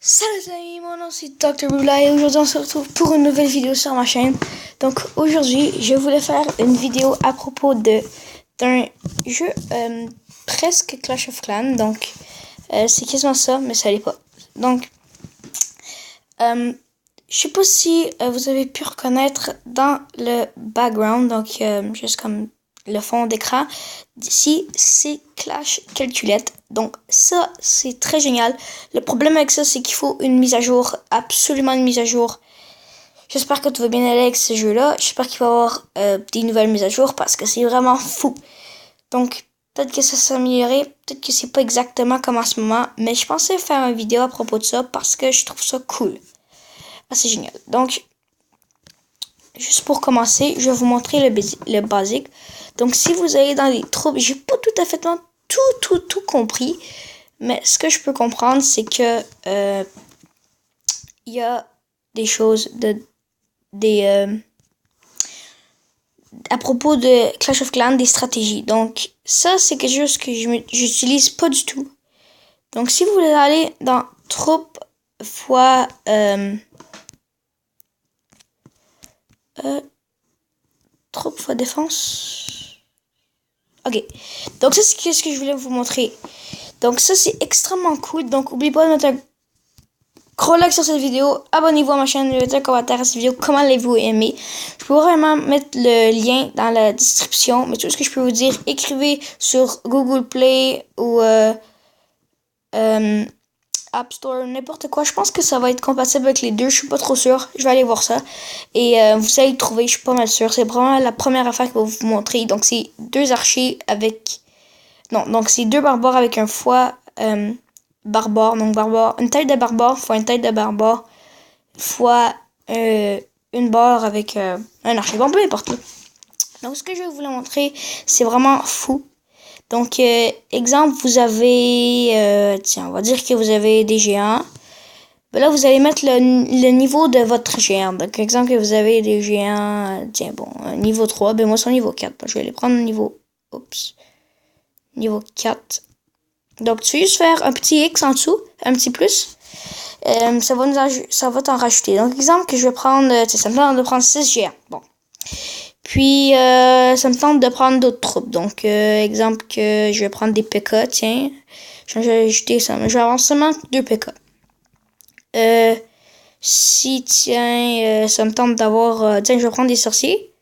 Salut les amis, mon nom c'est Dr. Bula et aujourd'hui on se retrouve pour une nouvelle vidéo sur ma chaîne. Donc aujourd'hui je voulais faire une vidéo à propos d'un jeu presque Clash of Clans. Donc c'est quasiment ça mais ça l'est pas. Donc je sais pas si vous avez pu reconnaître dans le background, donc juste comme le fond d'écran, ici c'est Clash Calculette. Donc ça c'est très génial. Le problème avec ça c'est qu'il faut une mise à jour, absolument une mise à jour. J'espère que tout va bien aller avec ce jeu là. J'espère qu'il va y avoir des nouvelles mises à jour parce que c'est vraiment fou. Donc peut-être que ça s'est amélioré, peut-être que c'est pas exactement comme en ce moment, mais je pensais faire une vidéo à propos de ça parce que je trouve ça cool. Ah, c'est génial. Donc, juste pour commencer, je vais vous montrer le basique. Donc, si vous allez dans les troupes, j'ai pas tout à fait tout compris. Mais ce que je peux comprendre, c'est que il y a des choses à propos de Clash of Clans, des stratégies. Donc, ça, c'est quelque chose que j'utilise pas du tout. Donc, si vous voulez aller dans troupes fois troupe fois défense. Ok. Donc ça c'est ce que je voulais vous montrer. Donc ça c'est extrêmement cool. Donc n'oubliez pas de mettre un gros like sur cette vidéo. Abonnez-vous à ma chaîne. Mettez un commentaire à cette vidéo. Comment l'avez-vous aimé? Je peux vraiment mettre le lien dans la description. Mais tout ce que je peux vous dire, écrivez sur Google Play ou App Store, n'importe quoi. Je pense que ça va être compatible avec les deux. Je suis pas trop sûre. Je vais aller voir ça. Et vous allez le trouver. Je suis pas mal sûre. C'est vraiment la première affaire que je vais vous montrer. Donc, c'est deux archers avec... Non, donc c'est deux barbares avec un foie barbare. Donc, barbare... Une tête de barbare fois une tête de barbare fois une barre avec un archer. Bon, peu importe. Donc, ce que je vais vous montrer, c'est vraiment fou. Donc, exemple, vous avez... tiens, on va dire que vous avez des géants. Ben là, vous allez mettre le niveau de votre géant. Donc, exemple, que vous avez des géants... tiens, bon, niveau 3. Ben moi, c'est niveau 4. Je vais les prendre au niveau... Oups. Niveau 4. Donc, tu vas juste faire un petit X en dessous. Un petit plus. Ça va t'en rajouter. Donc, exemple que je vais prendre... ça me tente de prendre 6 géants. Bon. Puis, ça me tente de prendre d'autres troupes. Donc, exemple que je vais prendre des PK, tiens. Je vais ajouter ça. Je vais avoir seulement 2 PK. Si, tiens, ça me tente d'avoir... tiens, je vais prendre des sorciers.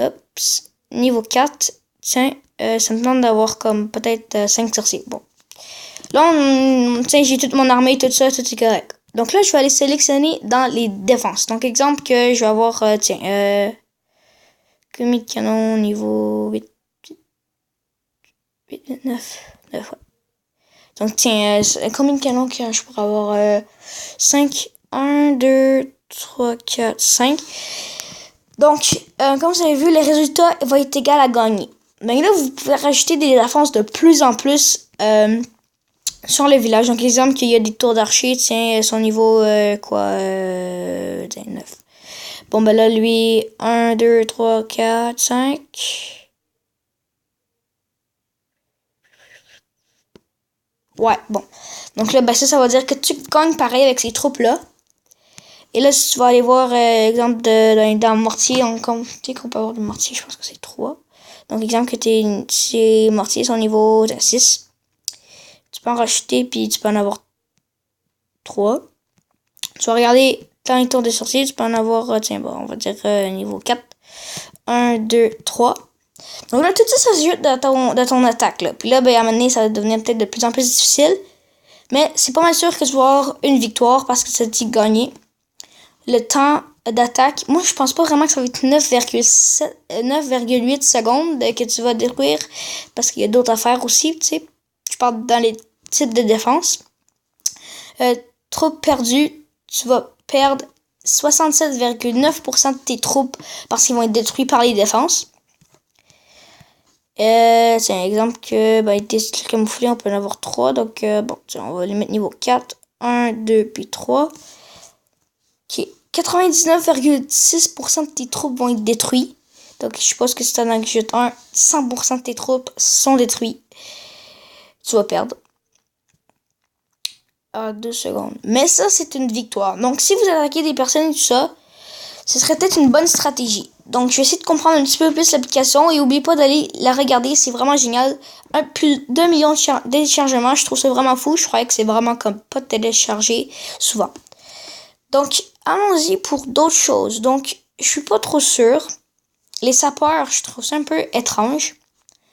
Oups. Niveau 4. Tiens, ça me tente d'avoir comme peut-être 5 sorciers. Bon. Là, tiens, j'ai toute mon armée, tout ça, tout est correct. Donc là, je vais aller sélectionner dans les défenses. Donc, exemple que je vais avoir, tiens, commis de canon niveau 8, 9, ouais. Donc, tiens, combien de canons que je pourrais avoir 5, 1, 2, 3, 4, 5. Donc, comme vous avez vu, le résultat va être égal à gagner. Donc là, vous pouvez rajouter des défenses de plus en plus sur le village. Donc, exemple qu'il y a des tours d'archer, tiens, son niveau, tiens, 9. Bon, ben là, lui, 1, 2, 3, 4, 5... Ouais, bon. Donc là, ben ça va dire que tu gagnes pareil avec ces troupes-là. Et là, si tu vas aller voir, exemple, dans le mortier, tu sais qu'on peut avoir le mortier, je pense que c'est 3. Donc, exemple que tes mortiers sont niveau 6. Tu peux en racheter, puis tu peux en avoir 3. Tu vas regarder dans les tours de sorciers, tu peux en avoir, tiens, bon, on va dire niveau 4. 1, 2, 3. Donc là, tout ça, ça se joue dans ton attaque, là. Puis là, ben, à un moment donné, ça va devenir peut-être de plus en plus difficile. Mais c'est pas mal sûr que tu vas avoir une victoire parce que ça te dit gagner. Le temps d'attaque, moi, je pense pas vraiment que ça va être 9,8 secondes que tu vas détruire parce qu'il y a d'autres affaires aussi, tu sais. Je parle dans les types de défense. Troupes perdues, tu vas perdre 67,9% de tes troupes parce qu'ils vont être détruits par les défenses. C'est un exemple que des styles camouflés, on peut en avoir 3. Donc, bon, on va les mettre niveau 4. 1, 2, puis 3. Ok. 99,6% de tes troupes vont être détruits. Donc, je suppose que si tu en ajoutes 1, 100% de tes troupes sont détruites. Tu vas perdre. à 2 secondes. Mais ça, c'est une victoire. Donc, si vous attaquez des personnes et tout ça, ce serait peut-être une bonne stratégie. Donc, je vais essayer de comprendre un petit peu plus l'application et n'oubliez pas d'aller la regarder, c'est vraiment génial. Plus d'1 million de téléchargements, je trouve ça vraiment fou. Je croyais que c'est vraiment comme pas téléchargé souvent. Donc, allons-y pour d'autres choses. Donc, je suis pas trop sûre. Les sapeurs, je trouve ça un peu étrange.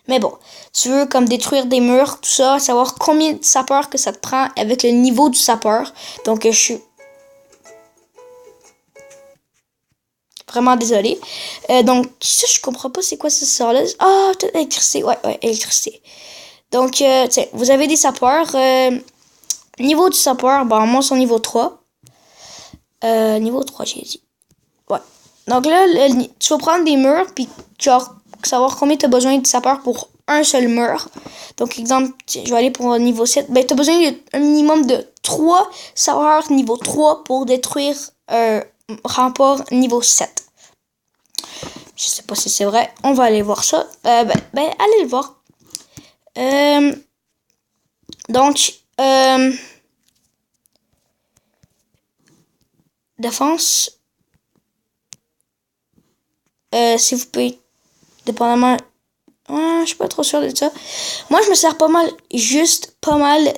Mais bon, tu veux comme détruire des murs, tout ça, savoir combien de sapeurs que ça te prend avec le niveau du sapeur. Donc, je suis vraiment désolée. Donc, ça, je comprends pas c'est quoi ce sort-là. Ah, peut-être électricité. Ouais, électricité. Donc, tiens, vous avez des sapeurs. Niveau du sapeur, bon, moi, c'est au niveau 3. Niveau 3, j'ai dit. Ouais. Donc là, tu vas prendre des murs, puis genre, savoir combien tu as besoin de sapeurs pour un seul mur. Donc, exemple, je vais aller pour un niveau 7. Ben, tu as besoin d'un minimum de 3 sapeurs niveau 3 pour détruire un rempart niveau 7. Je sais pas si c'est vrai. On va aller voir ça. Allez le voir. Donc, défense. Si vous pouvez, dépendamment. Je suis pas trop sûre de ça. Moi, je me sers pas mal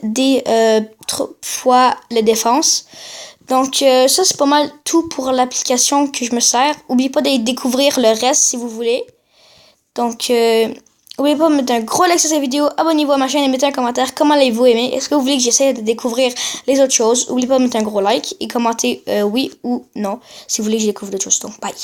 des fois la défense. Donc, ça, c'est pas mal tout pour l'application que je me sers. N'oubliez pas d'aller découvrir le reste si vous voulez. Donc, n'oubliez pas de mettre un gros like sur cette vidéo, abonnez-vous à ma chaîne et mettez un commentaire. Comment l'avez-vous aimé? Est-ce que vous voulez que j'essaie de découvrir les autres choses? N'oubliez pas de mettre un gros like et commenter oui ou non si vous voulez que je découvre d'autres choses. Donc, bye!